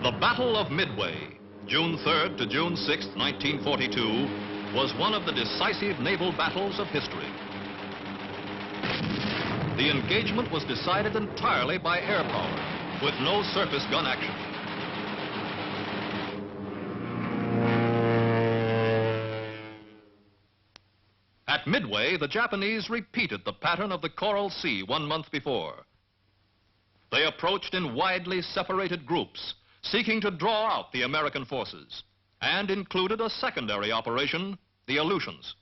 The Battle of Midway, June 3rd to June 6th, 1942, was one of the decisive naval battles of history. The engagement was decided entirely by air power, with no surface gun action. At Midway, the Japanese repeated the pattern of the Coral Sea 1 month before. They approached in widely separated groups, seeking to draw out the American forces, and included a secondary operation, the Aleutians.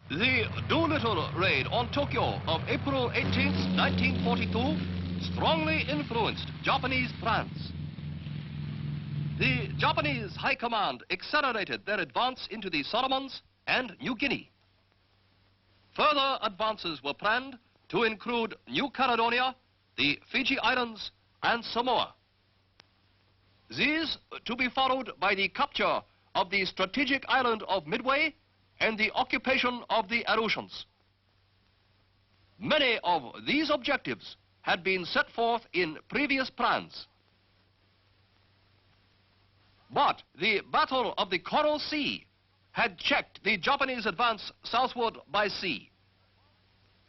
The Doolittle raid on Tokyo of April 18, 1942, strongly influenced Japanese plans. The Japanese High Command accelerated their advance into the Solomons and New Guinea. Further advances were planned to include New Caledonia, the Fiji Islands, and Samoa. These to be followed by the capture of the strategic island of Midway and the occupation of the Aleutians. Many of these objectives had been set forth in previous plans. But the Battle of the Coral Sea had checked the Japanese advance southward by sea.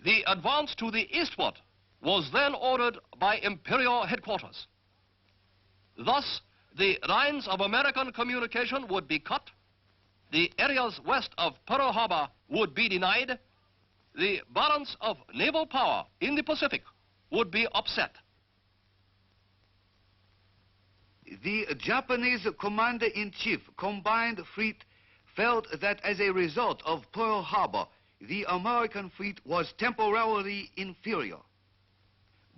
The advance to the eastward was then ordered by Imperial headquarters. Thus, the lines of American communication would be cut, the areas west of Pearl Harbor would be denied, the balance of naval power in the Pacific would be upset. The Japanese Commander-in-Chief Combined Fleet felt that as a result of Pearl Harbor, the American fleet was temporarily inferior.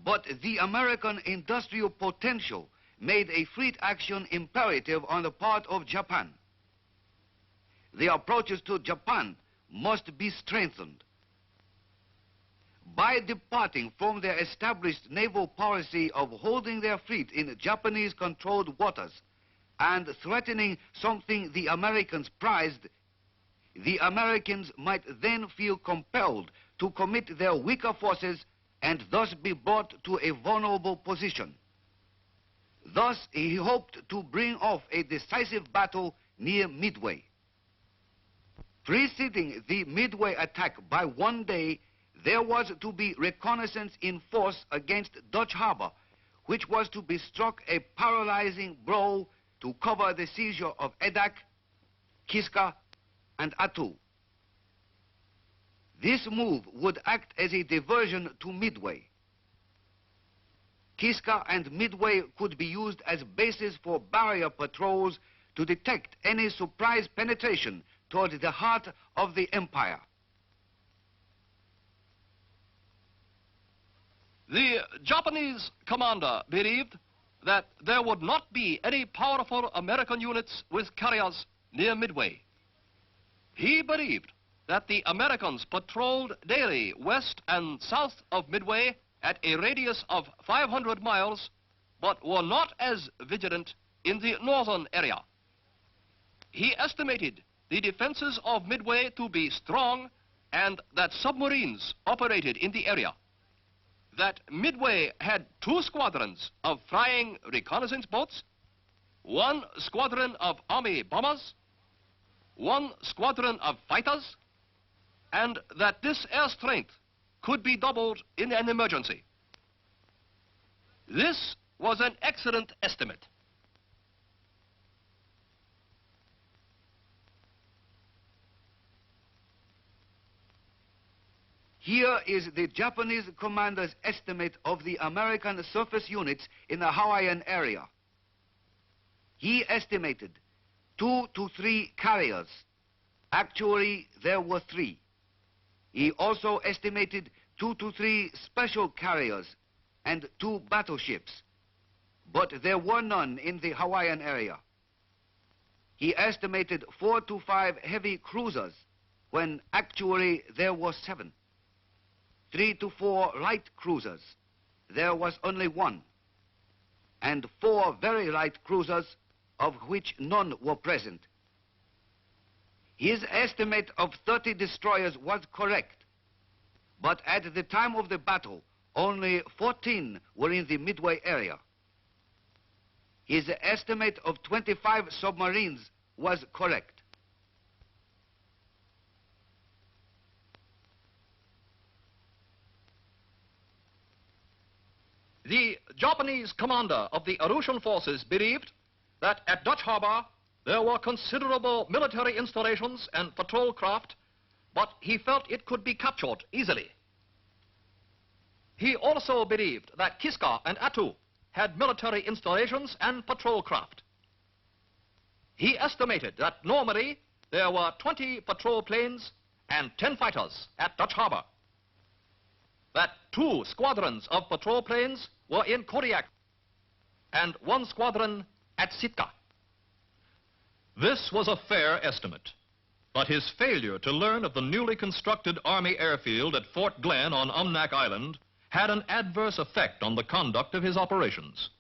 But the American industrial potential made a fleet action imperative on the part of Japan. The approaches to Japan must be strengthened. By departing from their established naval policy of holding their fleet in Japanese-controlled waters and threatening something the Americans prized, the Americans might then feel compelled to commit their weaker forces and thus be brought to a vulnerable position. Thus, he hoped to bring off a decisive battle near Midway. Preceding the Midway attack by 1 day, there was to be reconnaissance in force against Dutch Harbor, which was to be struck a paralyzing blow to cover the seizure of Edak, Kiska, and Attu. This move would act as a diversion to Midway. Kiska and Midway could be used as bases for barrier patrols to detect any surprise penetration toward the heart of the empire. The Japanese commander believed that there would not be any powerful American units with carriers near Midway. He believed that the Americans patrolled daily west and south of Midway at a radius of 500 miles, but were not as vigilant in the northern area. He estimated the defenses of Midway to be strong and that submarines operated in the area. That Midway had 2 squadrons of flying reconnaissance boats, 1 squadron of Army bombers, 1 squadron of fighters, and that this air strength could be doubled in an emergency. This was an excellent estimate. Here is the Japanese commander's estimate of the American surface units in the Hawaiian area. He estimated 2 to 3 carriers. Actually, there were 3. He also estimated 2 to 3 special carriers and 2 battleships, but there were none in the Hawaiian area. He estimated 4 to 5 heavy cruisers, when actually there were 7. 3 to 4 light cruisers, there was only 1, and 4 very light cruisers, of which none were present. His estimate of 30 destroyers was correct, but at the time of the battle, only 14 were in the Midway area. His estimate of 25 submarines was correct. The Japanese commander of the Aleutian forces believed that at Dutch Harbor there were considerable military installations and patrol craft, but he felt it could be captured easily. He also believed that Kiska and Attu had military installations and patrol craft. He estimated that normally there were 20 patrol planes and 10 fighters at Dutch Harbor, that 2 squadrons of patrol planes were in Kodiak and 1 squadron at Sitka. This was a fair estimate, but his failure to learn of the newly constructed Army airfield at Fort Glenn on Umnak Island had an adverse effect on the conduct of his operations.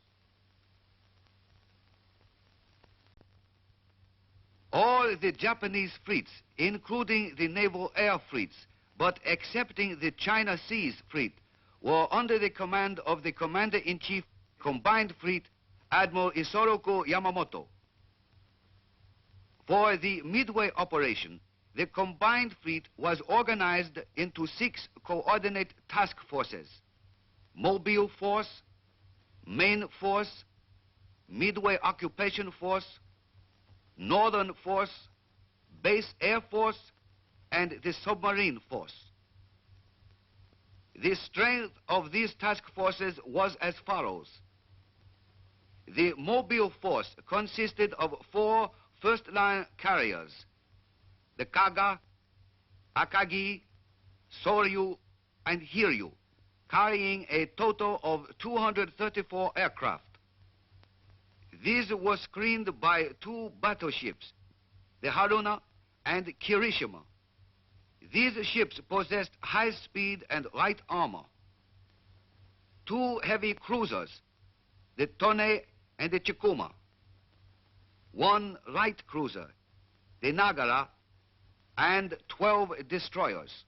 All the Japanese fleets, including the naval air fleets, but excepting the China Seas Fleet, were under the command of the Commander-in-Chief Combined Fleet, Admiral Isoroku Yamamoto. For the Midway operation, the Combined Fleet was organized into 6 coordinate task forces: Mobile Force, Main Force, Midway Occupation Force, Northern Force, Base Air Force, and the Submarine Force. The strength of these task forces was as follows. The Mobile Force consisted of 4 first-line carriers: the Kaga, Akagi, Soryu, and Hiryu, carrying a total of 234 aircraft. These were screened by 2 battleships, the Haruna and Kirishima. These ships possessed high speed and light armor. 2 heavy cruisers, the Tone and the Chikuma. 1 light cruiser, the Nagara, and 12 destroyers.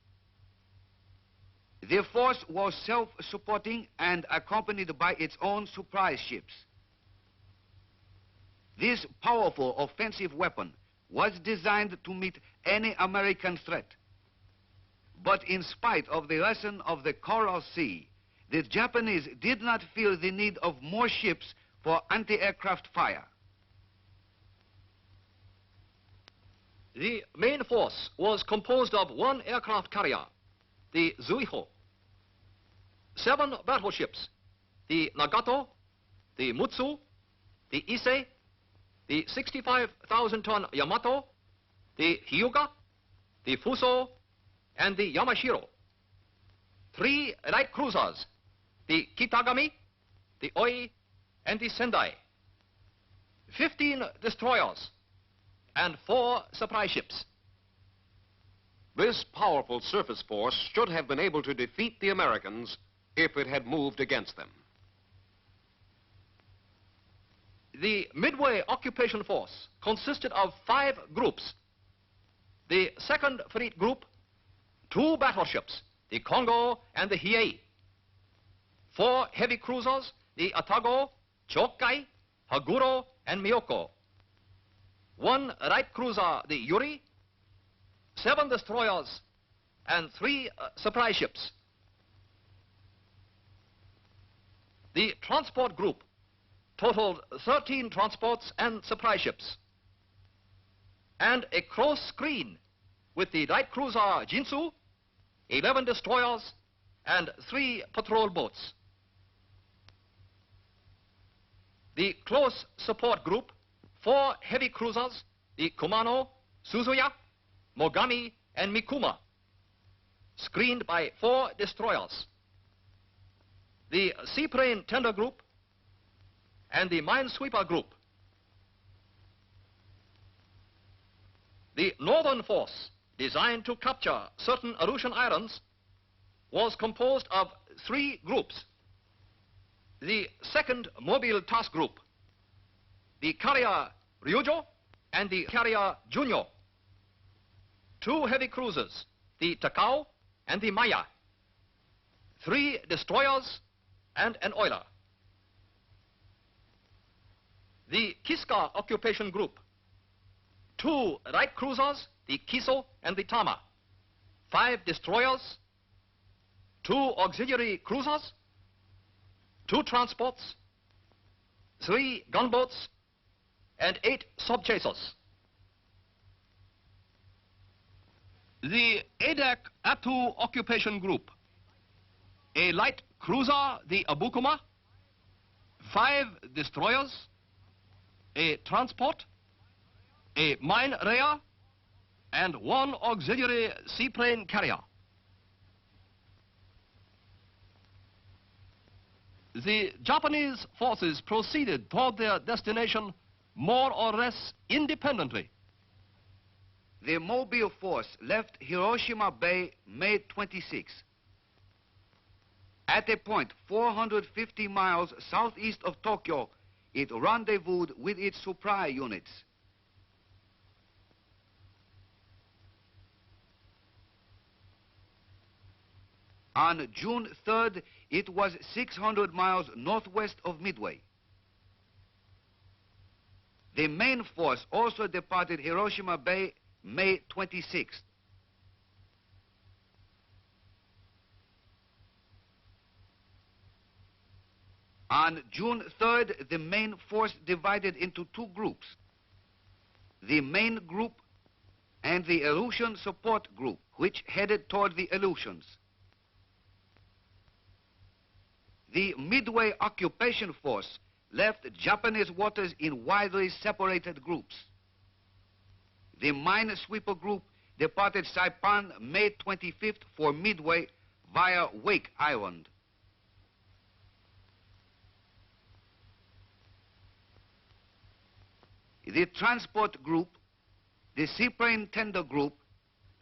The force was self-supporting and accompanied by its own surprise ships. This powerful offensive weapon was designed to meet any American threat. But in spite of the lesson of the Coral Sea, the Japanese did not feel the need of more ships for anti-aircraft fire. The main force was composed of 1 aircraft carrier, the Zuiho, 7 battleships, the Nagato, the Mutsu, the Ise, the 65,000-ton Yamato, the Hyuga, the Fuso, and the Yamashiro. 3 light cruisers, the Kitagami, the Oi, and the Sendai. 15 destroyers, and 4 supply ships. This powerful surface force should have been able to defeat the Americans if it had moved against them. The Midway Occupation Force consisted of 5 groups. The 2nd Fleet Group, 2 battleships, the Kongo and the Hiei. 4 heavy cruisers, the Atago, Chokai, Haguro, and Miyoko. 1 light cruiser, the Yuri, 7 destroyers, and 3 supply ships. The transport group totaled 13 transports and supply ships, and a close screen with the light cruiser Jinsu, 11 destroyers, and 3 patrol boats. The close support group, 4 heavy cruisers, the Kumano, Suzuya, Mogami, and Mikuma, screened by 4 destroyers. The seaplane tender group and the minesweeper group. The northern force, designed to capture certain Aleutian islands, was composed of 3 groups. The 2nd Mobile Task Group, the carrier Ryujo and the carrier Junyo. 2 heavy cruisers, the Takao and the Maya. 3 destroyers and an oiler. the Kiska occupation group. 2 light cruisers, the Kiso and the Tama. 5 destroyers. 2 auxiliary cruisers. 2 transports. 3 gunboats. And 8 sub-chasers. The Adak Atu occupation group. A light cruiser, the Abukuma. 5 destroyers. A transport. A mine rayer. And 1 auxiliary seaplane carrier. The Japanese forces proceeded toward their destination more or less independently. The Mobile force left Hiroshima Bay May 26. At a point 450 miles southeast of Tokyo, it rendezvoused with its supply units. On June 3rd, it was 600 miles northwest of Midway. The main force also departed Hiroshima Bay May 26th. On June 3rd, the main force divided into 2 groups. The main group and the Aleutian support group, which headed toward the Aleutians. The Midway occupation force left Japanese waters in widely separated groups. The minesweeper group departed Saipan May 25th for Midway via Wake Island. The transport group, the seaplane tender group,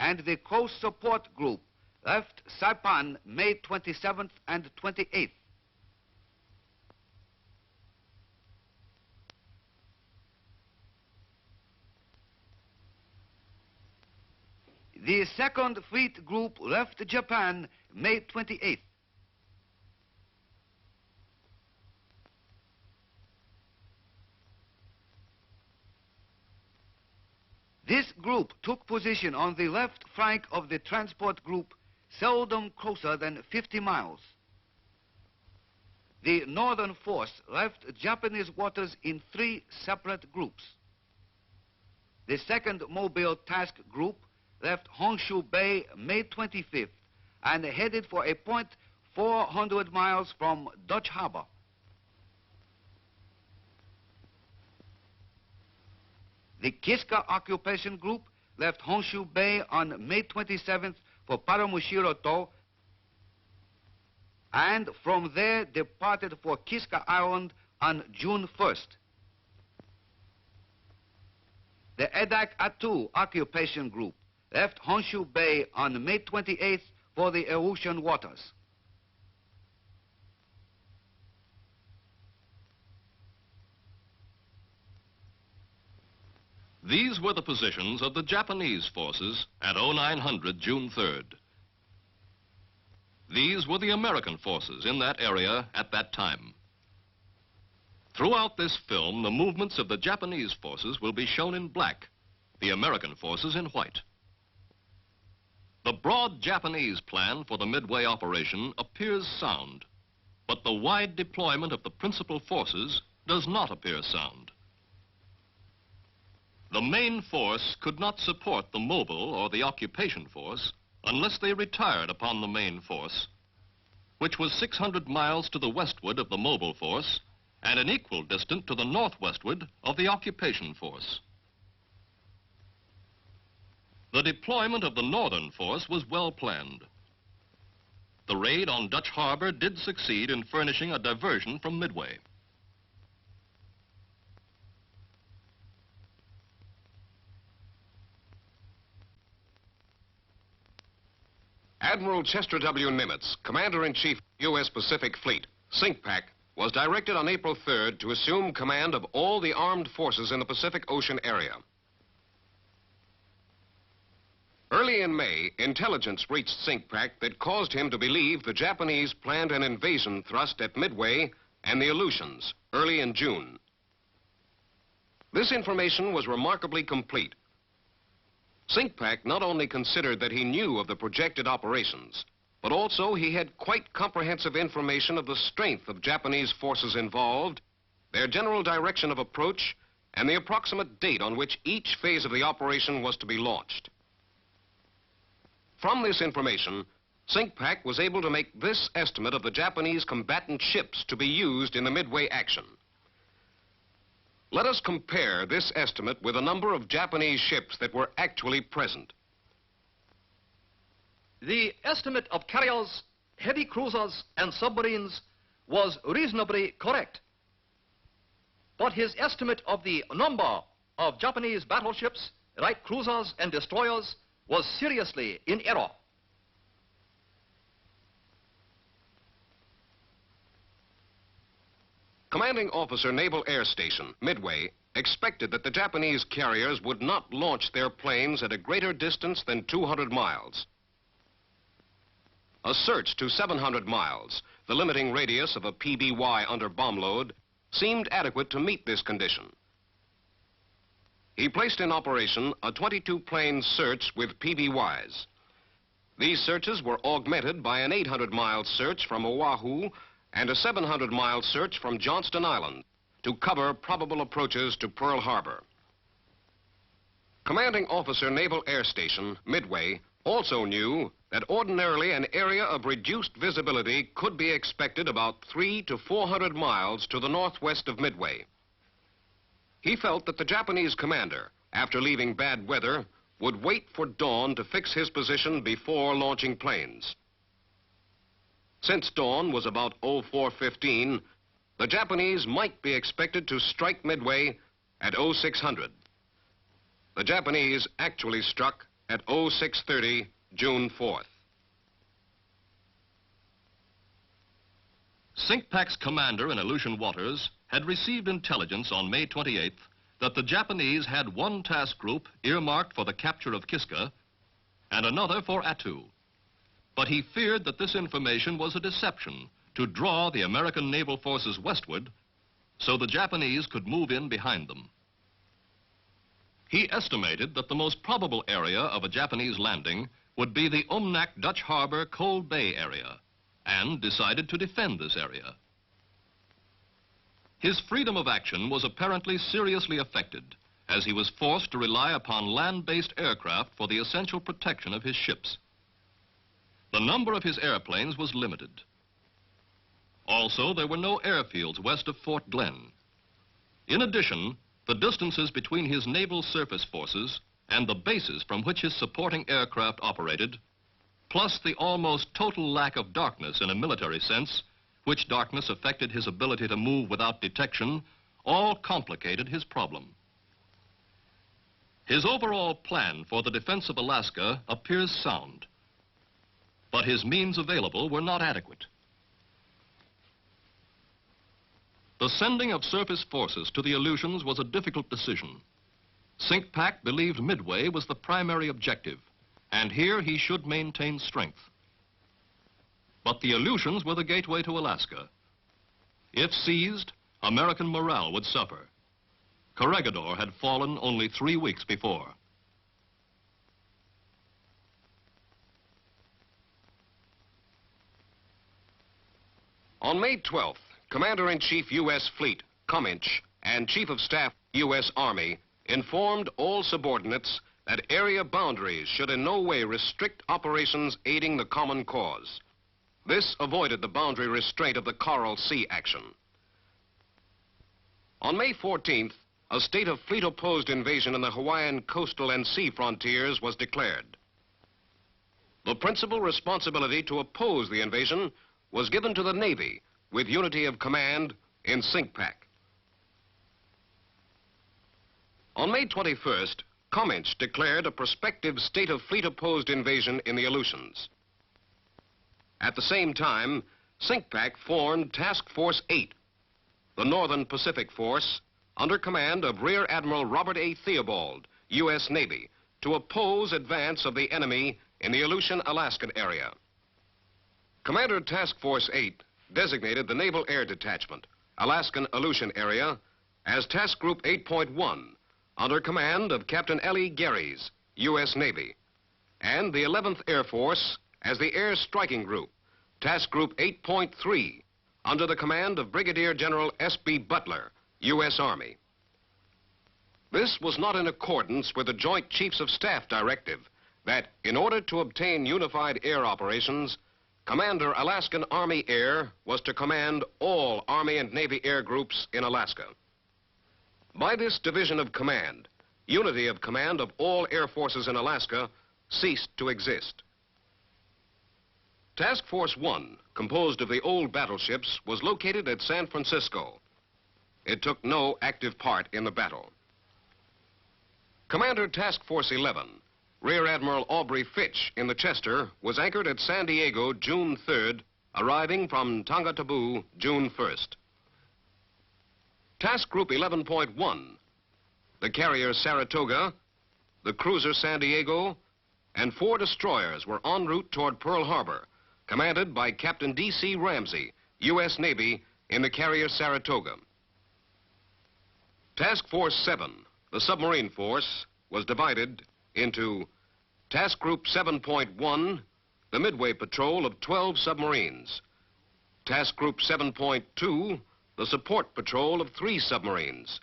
and the coast support group left Saipan May 27th and 28th. The Second Fleet Group left Japan May 28th. This group took position on the left flank of the transport group, seldom closer than 50 miles. The northern force left Japanese waters in 3 separate groups. The Second Mobile Task Group left Honshu Bay May 25th and headed for a point 400 miles from Dutch Harbor. The Kiska Occupation Group left Honshu Bay on May 27th for Paramushiro-to and from there departed for Kiska Island on June 1st. The Adak Atu Occupation Group left Honshu Bay on May 28th for the Aleutian waters. These were the positions of the Japanese forces at 0900 June 3rd. These were the American forces in that area at that time. Throughout this film, the movements of the Japanese forces will be shown in black, the American forces in white. The broad Japanese plan for the Midway operation appears sound, but the wide deployment of the principal forces does not appear sound. The main force could not support the mobile or the occupation force unless they retired upon the main force, which was 600 miles to the westward of the mobile force and an equal distance to the northwestward of the occupation force. The deployment of the northern force was well planned. The raid on Dutch Harbor did succeed in furnishing a diversion from Midway. Admiral Chester W. Nimitz, Commander-in-Chief, U.S. Pacific Fleet, SINCPAC, was directed on April 3rd to assume command of all the armed forces in the Pacific Ocean area. Early in May, intelligence reached SINCPAC that caused him to believe the Japanese planned an invasion thrust at Midway and the Aleutians early in June. This information was remarkably complete. SINCPAC not only considered that he knew of the projected operations, but also he had quite comprehensive information of the strength of Japanese forces involved, their general direction of approach, and the approximate date on which each phase of the operation was to be launched. From this information, SINCPAC was able to make this estimate of the Japanese combatant ships to be used in the Midway action. Let us compare this estimate with the number of Japanese ships that were actually present. The estimate of carriers, heavy cruisers, and submarines was reasonably correct. But his estimate of the number of Japanese battleships, light cruisers, and destroyers was seriously in error. Commanding Officer Naval Air Station, Midway, expected that the Japanese carriers would not launch their planes at a greater distance than 200 miles. A search to 700 miles, the limiting radius of a PBY under bomb load, seemed adequate to meet this condition. He placed in operation a 22-plane search with PBYs. These searches were augmented by an 800-mile search from Oahu and a 700-mile search from Johnston Island to cover probable approaches to Pearl Harbor. Commanding Officer Naval Air Station, Midway, also knew that ordinarily an area of reduced visibility could be expected about 300 to 400 miles to the northwest of Midway. He felt that the Japanese commander, after leaving bad weather, would wait for dawn to fix his position before launching planes. Since dawn was about 04:15, the Japanese might be expected to strike Midway at 0600. The Japanese actually struck at 0630, June 4th. SINCPAC's commander in Aleutian waters had received intelligence on May 28th that the Japanese had one task group earmarked for the capture of Kiska and another for Attu. But he feared that this information was a deception to draw the American naval forces westward so the Japanese could move in behind them. He estimated that the most probable area of a Japanese landing would be the Umnak Dutch Harbor Cold Bay area, and decided to defend this area. His freedom of action was apparently seriously affected, as he was forced to rely upon land-based aircraft for the essential protection of his ships. The number of his airplanes was limited. Also, there were no airfields west of Fort Glenn. In addition, the distances between his naval surface forces and the bases from which his supporting aircraft operated, plus the almost total lack of darkness in a military sense, which darkness affected his ability to move without detection, all complicated his problem. His overall plan for the defense of Alaska appears sound, but his means available were not adequate. The sending of surface forces to the Aleutians was a difficult decision. SINCPAC believed Midway was the primary objective, and here he should maintain strength. But the Aleutians were the gateway to Alaska. If seized, American morale would suffer. Corregidor had fallen only 3 weeks before. On May 12th, Commander-in-Chief U.S. Fleet, Cummins, and Chief of Staff, U.S. Army, informed all subordinates that area boundaries should in no way restrict operations aiding the common cause. This avoided the boundary restraint of the Coral Sea action. On May 14th, a state of fleet-opposed invasion in the Hawaiian coastal and sea frontiers was declared. The principal responsibility to oppose the invasion was given to the Navy, with unity of command in SINCPAC. On May 21st, Cummins declared a prospective state of fleet-opposed invasion in the Aleutians. At the same time, SINCPAC formed Task Force 8, the Northern Pacific Force, under command of Rear Admiral Robert A. Theobald, U.S. Navy, to oppose advance of the enemy in the Aleutian-Alaskan area. Commander Task Force 8 designated the Naval Air Detachment, Alaskan-Aleutian area, as Task Group 8.1 under command of Captain L.E. Gehrys, U.S. Navy, and the 11th Air Force as the Air Striking Group, Task Group 8.3 under the command of Brigadier General S.B. Butler, U.S. Army. This was not in accordance with the Joint Chiefs of Staff directive that, in order to obtain unified air operations, Commander Alaskan Army Air was to command all Army and Navy air groups in Alaska. By this division of command, unity of command of all air forces in Alaska ceased to exist. Task Force 1, composed of the old battleships, was located at San Francisco. It took no active part in the battle. Commander Task Force 11, Rear Admiral Aubrey Fitch in the Chester, was anchored at San Diego June 3rd, arriving from Tonga-Taboo June 1st. Task Group 11.1, the carrier Saratoga, the cruiser San Diego, and 4 destroyers were en route toward Pearl Harbor, commanded by Captain D.C. Ramsey, U.S. Navy, in the carrier Saratoga. Task Force 7, the submarine force, was divided into Task Group 7.1, the Midway Patrol of 12 submarines, Task Group 7.2, the Support Patrol of 3 submarines,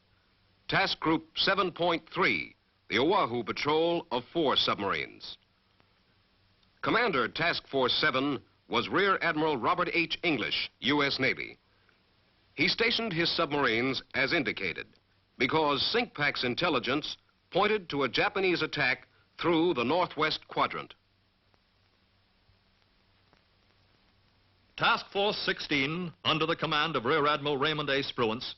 Task Group 7.3, the Oahu Patrol of 4 submarines. Commander Task Force 7 was Rear Admiral Robert H. English, U.S. Navy. He stationed his submarines as indicated because SINCPAC's intelligence pointed to a Japanese attack through the northwest quadrant. Task Force 16, under the command of Rear Admiral Raymond A. Spruance,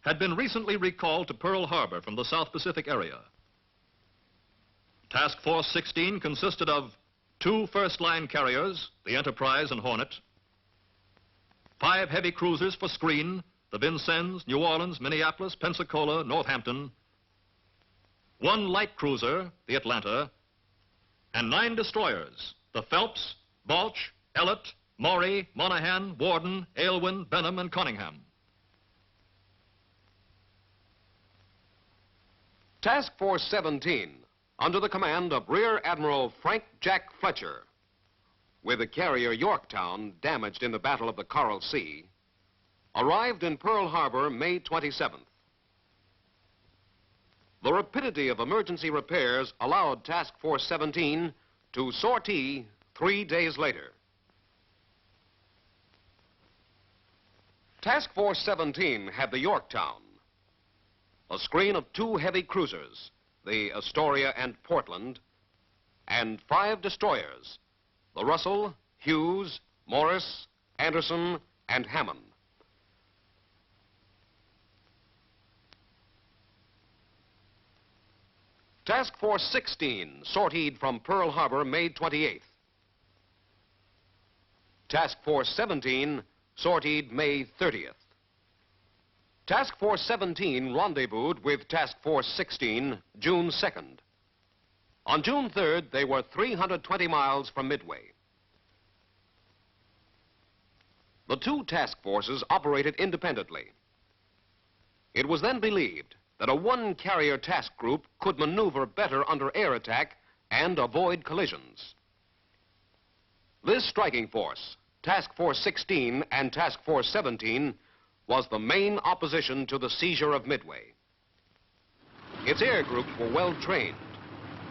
had been recently recalled to Pearl Harbor from the South Pacific area. Task Force 16 consisted of 2 first-line carriers, the Enterprise and Hornet, 5 heavy cruisers for screen, the Vincennes, New Orleans, Minneapolis, Pensacola, Northampton, 1 light cruiser, the Atlanta, and 9 destroyers, the Phelps, Balch, Ellett, Maury, Monaghan, Warden, Aylwin, Benham, and Cunningham. Task Force 17, under the command of Rear Admiral Frank Jack Fletcher, with the carrier Yorktown damaged in the Battle of the Coral Sea, arrived in Pearl Harbor May 27th. The rapidity of emergency repairs allowed Task Force 17 to sortie 3 days later. Task Force 17 had the Yorktown, a screen of 2 heavy cruisers, the Astoria and Portland, and 5 destroyers, the Russell, Hughes, Morris, Anderson, and Hammond. Task Force 16 sortied from Pearl Harbor May 28th. Task Force 17 sortied May 30th. Task Force 17 rendezvoused with Task Force 16 June 2nd. On June 3rd, they were 320 miles from Midway. The 2 task forces operated independently. It was then believed that a 1-carrier task group could maneuver better under air attack and avoid collisions. This striking force, Task Force 16 and Task Force 17, was the main opposition to the seizure of Midway. Its air groups were well trained,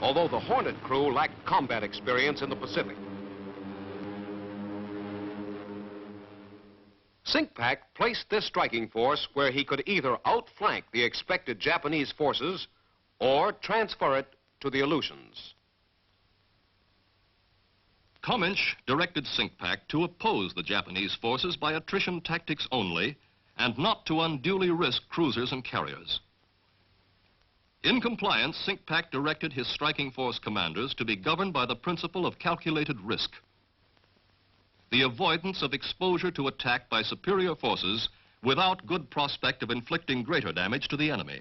although the Hornet crew lacked combat experience in the Pacific. SINCPAC placed this striking force where he could either outflank the expected Japanese forces or transfer it to the Aleutians. Comminch directed SINCPAC to oppose the Japanese forces by attrition tactics only and not to unduly risk cruisers and carriers. In compliance, SINCPAC directed his striking force commanders to be governed by the principle of calculated risk, the avoidance of exposure to attack by superior forces without good prospect of inflicting greater damage to the enemy.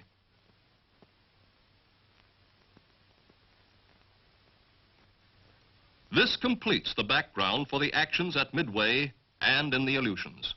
This completes the background for the actions at Midway and in the Aleutians.